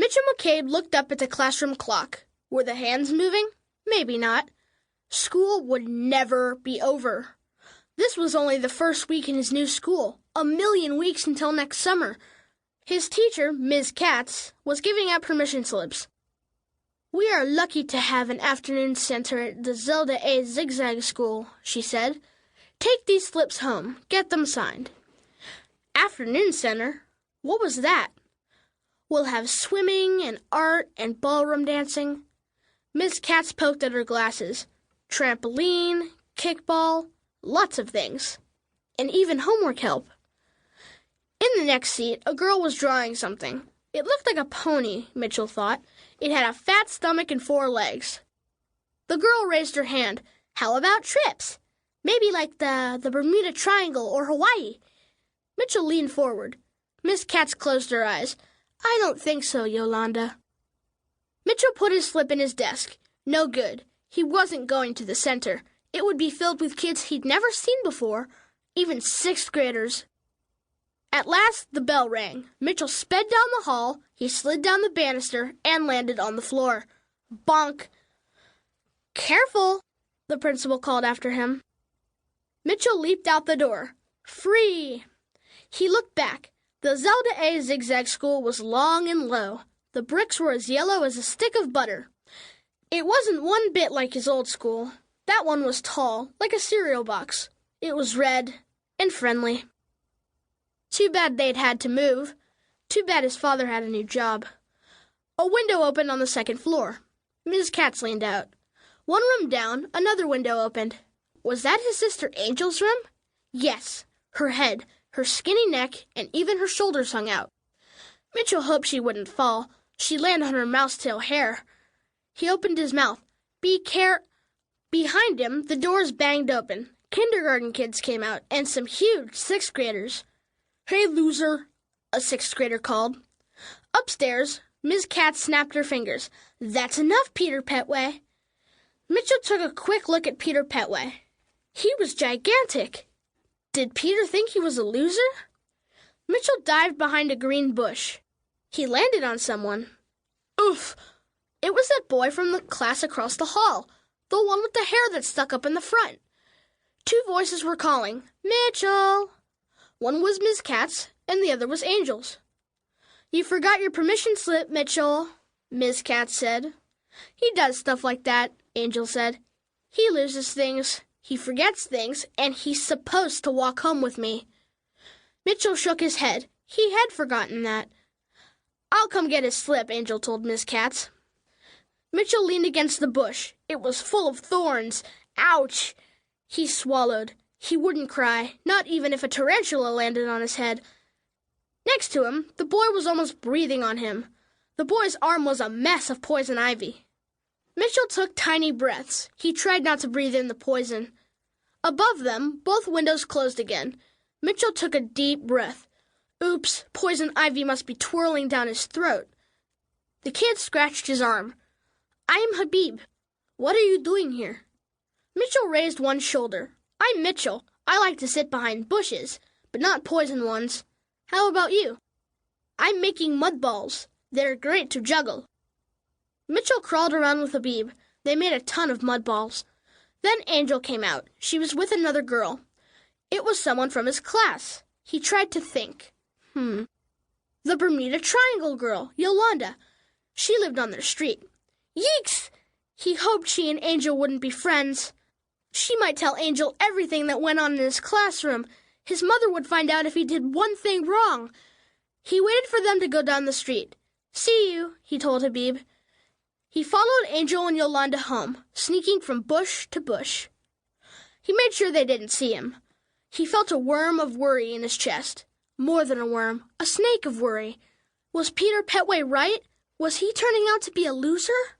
Mitchell McCabe looked up at the classroom clock. Were the hands moving? Maybe not. School would never be over. This was only the first week in his new school. 1,000,000 weeks until next summer. His teacher, Ms. Katz, was giving out permission slips. "We are lucky to have an afternoon center at the Zelda A. Zigzag School," she said. "Take these slips home. Get them signed." Afternoon center? What was that? "We'll have swimming and art and ballroom dancing." Ms. Katz poked at her glasses. Trampoline, kickball, lots of things. And even homework help. In the next seat, a girl was drawing something. It looked like a pony, Mitchell thought. It had a fat stomach and 4 legs. The girl raised her hand. "How about trips? Maybe like the Bermuda Triangle or Hawaii." Mitchell leaned forward. Miss Katz closed her eyes. "I don't think so, Yolanda." Mitchell put his slip in his desk. No good. He wasn't going to the center. It would be filled with kids he'd never seen before, even 6th graders. At last, the bell rang. Mitchell sped down the hall. He slid down the banister and landed on the floor. Bonk. "Careful," the principal called after him. Mitchell leaped out the door. Free! He looked back. The Zelda A. Zigzag School was long and low. The bricks were as yellow as a stick of butter. It wasn't one bit like his old school. That one was tall, like a cereal box. It was red and friendly. Too bad they'd had to move. Too bad his father had a new job. A window opened on the 2nd floor. Ms. Katz leaned out. One room down, another window opened. Was that his sister Angel's room? Yes. Her head, her skinny neck, and even her shoulders hung out. Mitchell hoped she wouldn't fall. She'd land on her mousetail hair. He opened his mouth. Behind him, the doors banged open. Kindergarten kids came out, and some huge 6th graders. "Hey, loser," a 6th grader called. Upstairs, Ms. Katz snapped her fingers. "That's enough, Peter Petway." Mitchell took a quick look at Peter Petway. He was gigantic. Did Peter think he was a loser? Mitchell dived behind a green bush. He landed on someone. Oof! It was that boy from the class across the hall, the one with the hair that stuck up in the front. 2 voices were calling, "Mitchell!" One was Ms. Katz, and the other was Angel's. "You forgot your permission slip, Mitchell," Ms. Katz said. "He does stuff like that," Angel said. "He loses things, he forgets things, and he's supposed to walk home with me." Mitchell shook his head. He had forgotten that. "I'll come get his slip," Angel told Ms. Katz. Mitchell leaned against the bush. It was full of thorns. Ouch! He swallowed. He wouldn't cry, not even if a tarantula landed on his head. Next to him, the boy was almost breathing on him. The boy's arm was a mess of poison ivy. Mitchell took tiny breaths. He tried not to breathe in the poison. Above them, both windows closed again. Mitchell took a deep breath. Oops, poison ivy must be twirling down his throat. The kid scratched his arm. "I'm Habib. What are you doing here?" Mitchell raised one shoulder. "I'm Mitchell. I like to sit behind bushes, but not poison ones. How about you?" "I'm making mud balls. They're great to juggle." Mitchell crawled around with Habib. They made a ton of mud balls. Then Angel came out. She was with another girl. It was someone from his class. He tried to think. The Bermuda Triangle girl, Yolanda. She lived on their street. Yeeks! He hoped she and Angel wouldn't be friends. She might tell Angel everything that went on in his classroom. His mother would find out if he did one thing wrong. He waited for them to go down the street. "See you," he told Habib. He followed Angel and Yolanda home, sneaking from bush to bush. He made sure they didn't see him. He felt a worm of worry in his chest. More than a worm, a snake of worry. Was Peter Petway right? Was he turning out to be a loser?